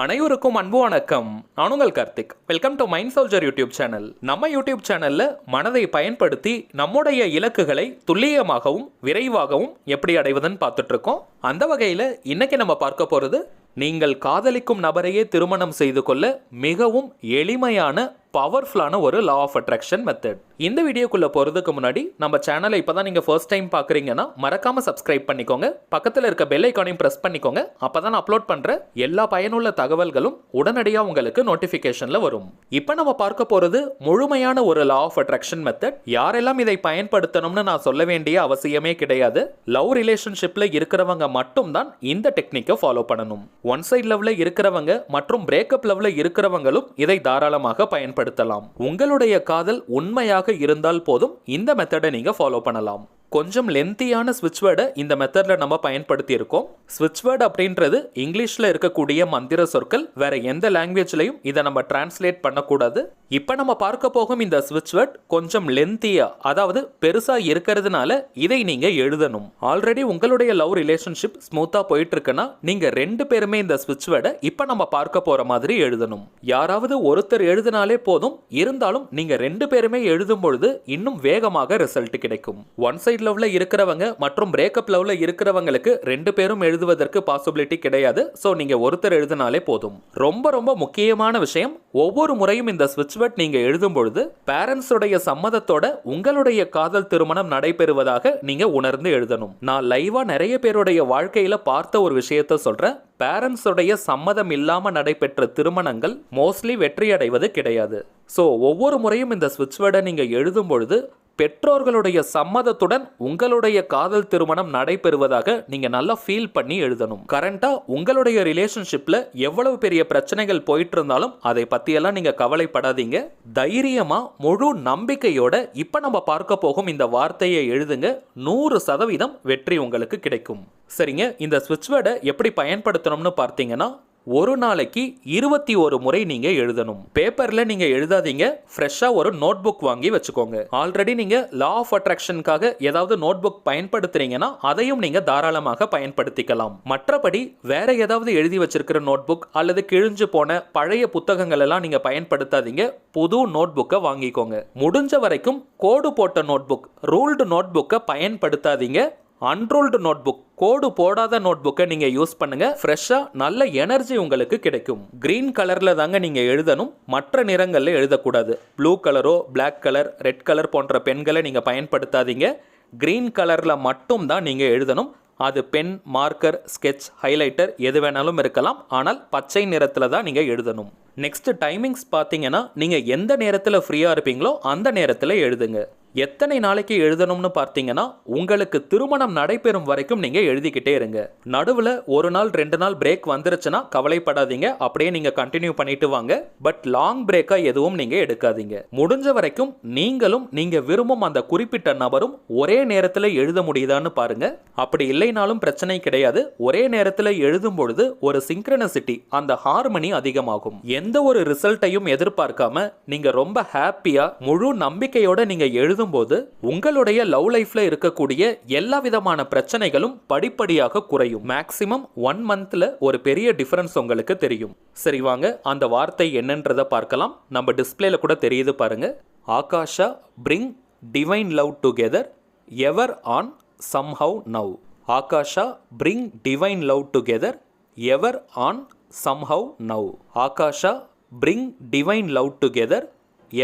அனைவருக்கும் அன்பு வணக்கம். நான் உங்கள் Karthik. Welcome to mind soldier YouTube channel. நம்ம யூடியூப் சேனல்ல மனதை பயன்படுத்தி நம்முடைய இலக்குகளை துல்லியமாகவும் விரைவாகவும் எப்படி அடைவதுன்னு பார்த்துட்டு இருக்கோம். அந்த வகையில் இன்னைக்கு நம்ம பார்க்க போறது நீங்கள் காதலிக்கும் நபரையே திருமணம் செய்து கொள்ள மிகவும் எளிமையான பவர்ஃபுல்லான ஒரு லா ஆஃப் அட்ராக்ஷன் மெத்தட். இந்த வீடியோக்குள்ள போறதுக்கு முன்னாடி நம்ம சேனலை இப்பதான் நீங்க ஃபர்ஸ்ட் டைம் பாக்குறீங்கன்னா மறக்காம சப்ஸ்கிரைப் பண்ணிக்கோங்க. பக்கத்துல இருக்க பெல் ஐகானையும் பிரஸ் பண்ணிக்கோங்க. அப்பதான் அப்லோட் பண்ற எல்லா பயனுள்ள தகவல்களும் உடனடியா உங்களுக்கு நோட்டிபிகேஷன்ல வரும். இப்போ நம்ம பார்க்க போறது முழுமையான ஒரு லா ஆஃப் அட்ராக்ஷன் மெத்தட். யாரெல்லாம் இதை பயன்படுத்தணும்னு நான் சொல்ல வேண்டிய அவசியமே கிடையாது. லவ் ரிலேஷன்ஷிப்ல இருக்கிறவங்க மட்டும் தான் இந்த டெக்னிக்கை ஃபாலோ பண்ணணும். ஒன் சைட் லவ்ல இருக்கிறவங்க மற்றும் பிரேக்கப் லவ்ல இருக்கிறவங்களும் இதை தாராளமாக பயன்படுத்தலாம். உங்களுடைய காதல் உண்மையாக இருந்தால் போதும் இந்த மெத்தடை நீங்க ஃபாலோ பண்ணலாம். கொஞ்சம் லென்த்தியான ஸ்விட்ச் வேர்டை இந்த மெத்தட்ல நம்ம பயன்படுத்தி இருக்கோம். ஸ்விட்ச் வேர்ட் அப்படின்றது இங்கிலீஷ்ல இருக்கக்கூடிய மந்திர சொற்கள். வேற எந்த லாங்குவேஜ்லயும் இதை நம்ம டிரான்ஸ்லேட் பண்ணக்கூடாது. இப்போ நம்ம பார்க்க போகும் இந்த ஸ்விட்ச் வேர்ட் கொஞ்சம் லென்த்தியா, அதாவது பெருசா இருக்கிறதுனால இதை நீங்க எழுதணும். ஆல்ரெடி உங்களுடைய லவ் ரிலேஷன்ஷிப் ஸ்மூத்தா போயிட்டு இருக்குன்னா நீங்க ரெண்டு பேருமே இந்த ஸ்விட்ச் வேர்டை இப்போ நம்ம பார்க்க போற மாதிரி எழுதணும். யாராவது ஒருத்தர் எழுதினாலே போதும், இருந்தாலும் நீங்க ரெண்டு பேருமே எழுதும் பொழுது இன்னும் வேகமாக ரிசல்ட் கிடைக்கும். ஒன் சைட் லவ்ல இருக்கிறவங்க மற்றும் பிரேக்கப் லவ்ல இருக்கிறவங்களுக்கு ரெண்டு பேரும் எழுதுவதற்கு பாசிபிலிட்டி கிடையாது. சோ நீங்க ஒருத்தர் எழுதினாலே போதும். ரொம்ப ரொம்ப முக்கியமான விஷயம், ஒவ்வொரு முறையும் இந்த ஸ்விட்ச் வேர்ட் நீங்க எழுதும் பொழுது பேரண்ட்ஸ் உடைய சம்மதத்தோட உங்களுடைய காதல் திருமணம் நடைபெறுவதாக நீங்க உணர்ந்து எழுதணும். நான் லைவா நிறைய பேருடைய வாழ்க்கையில பார்த்த ஒரு விஷயத்த சொல்றேன். பேரண்ட்ஸ் உடைய சம்மதம் இல்லாம நடைபெற்ற திருமணங்கள் மோஸ்ட்லி வெற்றி அடைவது கிடையாது. சோ ஒவ்வொரு முறையும் இந்த ஸ்விட்ச் வேர்டை நீங்க எழுதும் பொழுது பெற்றோர்களுடைய சம்மதத்துடன் உங்களுடைய காதல் திருமணம் நடைபெறுவதாக நீங்க நல்லா ஃபீல் பண்ணி எழுதணும். கரண்டா உங்களுடைய ரிலேஷன்ஷிப்ல எவ்வளவு பெரிய பிரச்சனைகள் போயிட்டு இருந்தாலும் அதை பத்தியெல்லாம் நீங்க கவலைப்படாதீங்க. தைரியமா முழு நம்பிக்கையோட இப்ப நம்ம பார்க்க போகும் இந்த வார்த்தையை எழுதுங்க. 100% வெற்றி உங்களுக்கு கிடைக்கும். சரிங்க, இந்த ஸ்விட்ச் வேர்டை எப்படி பயன்படுத்தணும்னு பார்த்தீங்கன்னா, ஒரு நாளைக்கு 21 முறை நீங்க எழுதணும். பேப்பர்ல நீங்க எழுதாதீங்க. ஃப்ரெஷ்ஷா ஒரு நோட் புக் வாங்கி வச்சுக்கோங்க. ஆல்ரெடி நீங்க லா ஆஃப் அட்ராக்ஷனுக்காக ஏதாவது நோட் புக் பயன்படுத்துறீங்கன்னா அதையும் நீங்க தாராளமாக பயன்படுத்திக்கலாம். மற்றபடி வேற ஏதாவது எழுதி வச்சிருக்கிற நோட் புக் அல்லது கிழிஞ்சு போன பழைய புத்தகங்கள் எல்லாம் நீங்க பயன்படுத்தாதீங்க. புது நோட் புக்கை வாங்கிக்கோங்க. முடிஞ்ச வரைக்கும் கோடு போட்ட நோட் புக், ரூல்டு நோட் புக்கை பயன்படுத்தாதீங்க. அன்ரூல்டு நோட் புக், கோடு போடாத நோட் புக்கை நீங்க யூஸ் பண்ணுங்க. ஃப்ரெஷ்ஷா நல்ல எனர்ஜி உங்களுக்கு கிடைக்கும். கிரீன் கலர்ல தாங்க நீங்க எழுதணும், மற்ற நிறங்கள்ல எழுதக்கூடாது. ப்ளூ கலரோ பிளாக் கலர் ரெட் கலர் போன்ற பென்களை நீங்க பயன்படுத்தாதீங்க. கிரீன் கலர்ல மட்டும் தான் நீங்க எழுதணும். அது பென், மார்க்கர், ஸ்கெட்ச், ஹைலைட்டர் எது வேணாலும் இருக்கலாம். ஆனால் பச்சை நிறத்துல தான் நீங்க எழுதணும். நெக்ஸ்ட் டைமிங்ஸ் பார்த்தீங்கன்னா, நீங்க எந்த நேரத்தில் ஃப்ரீயா இருப்பீங்களோ அந்த நேரத்தில் எழுதுங்க. எத்தனை நாளைக்கு எழுதணும்னு பார்த்தீங்கன்னா, உங்களுக்கு திருமணம் நடைபெறும் வரைக்கும் நீங்க எழுதிக்கிட்டே இருங்க. நடுவில் ஒரு நாள் 2 நாள் பிரேக் வந்துருச்சுன்னா கவலைப்படாதீங்க, அப்படியே நீங்க கண்டினியூ பண்ணிட்டு வாங்க. பட் லாங் பிரேக்கா எதுவும் நீங்க எடுக்காதீங்க. முடிஞ்ச வரைக்கும் நீங்களும் நீங்க விரும்பும் அந்த குறிப்பிட்ட நபரும் ஒரே நேரத்தில் எழுத முடியுதான்னு பாருங்க. அப்படி இல்லைனாலும் பிரச்சனை கிடையாது. ஒரே நேரத்தில் எழுதும் பொழுது ஒரு சிங்க்ரனசிட்டி, அந்த ஹார்மனி அதிகமாகும். எந்த ஒரு ரிசல்ட்டையும் எதிர்பார்க்காம நீங்க ரொம்ப ஹாப்பியா முழு நம்பிக்கையோட நீங்க எழுதும் போது உங்களுடைய லவ் லைஃப்ல இருக்கக்கூடிய எல்லா விதமான பிரச்சனைகளும் படிப்படியாக குறையும். மேக்ஸிமம் 1 மந்த்ல ஒரு பெரிய டிஃபரன்ஸ் உங்களுக்கு தெரியும். சரி வாங்க அந்த வார்த்தை என்னன்றத பார்க்கலாம். நம்ம டிஸ்பிளேல கூட தெரியுது பாருங்க. Akasha bring divine love together ever on somehow now. Akasha bring divine love together ever on somehow now. Akasha bring divine love together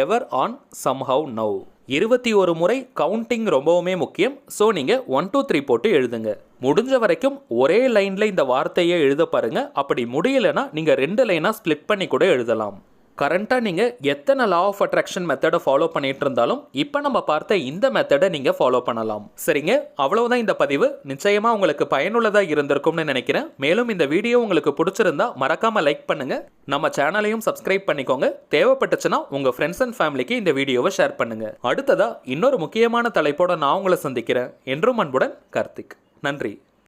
ever on somehow now. 21 முறை கவுண்டிங் ரொம்பவுமே முக்கியம். ஸோ நீங்க 1 2 3 போட்டு எழுதுங்க. முடிஞ்ச வரைக்கும் ஒரே லைன்ல இந்த வார்த்தையை எழுத பாருங்க. அப்படி முடியலன்னா நீங்க 2 லைனா ஸ்பிளிட் பண்ணி கூட எழுதலாம். கரண்டாக நீங்கள் எத்தனை லா ஆஃப் அட்ராக்ஷன் மெத்தடை ஃபாலோ பண்ணிட்டு இருந்தாலும் இப்போ நம்ம பார்த்த இந்த மெத்தடை நீங்கள் ஃபாலோ பண்ணலாம். சரிங்க, அவ்வளவுதான் இந்த பதிவு. நிச்சயமாக உங்களுக்கு பயனுள்ளதாக இருந்திருக்கும்னு நினைக்கிறேன். மேலும் இந்த வீடியோ உங்களுக்கு பிடிச்சிருந்தா மறக்காமல் லைக் பண்ணுங்க. நம்ம சேனலையும் சப்ஸ்கிரைப் பண்ணிக்கோங்க. தேவைப்பட்டுச்சுன்னா உங்கள் ஃப்ரெண்ட்ஸ் அண்ட் ஃபேமிலிக்கு இந்த வீடியோவை ஷேர் பண்ணுங்க. அடுத்ததா இன்னொரு முக்கியமான தலைப்போட நான் உங்களை சந்திக்கிறேன். என்றும் அன்புடன் கார்த்திக். நன்றி.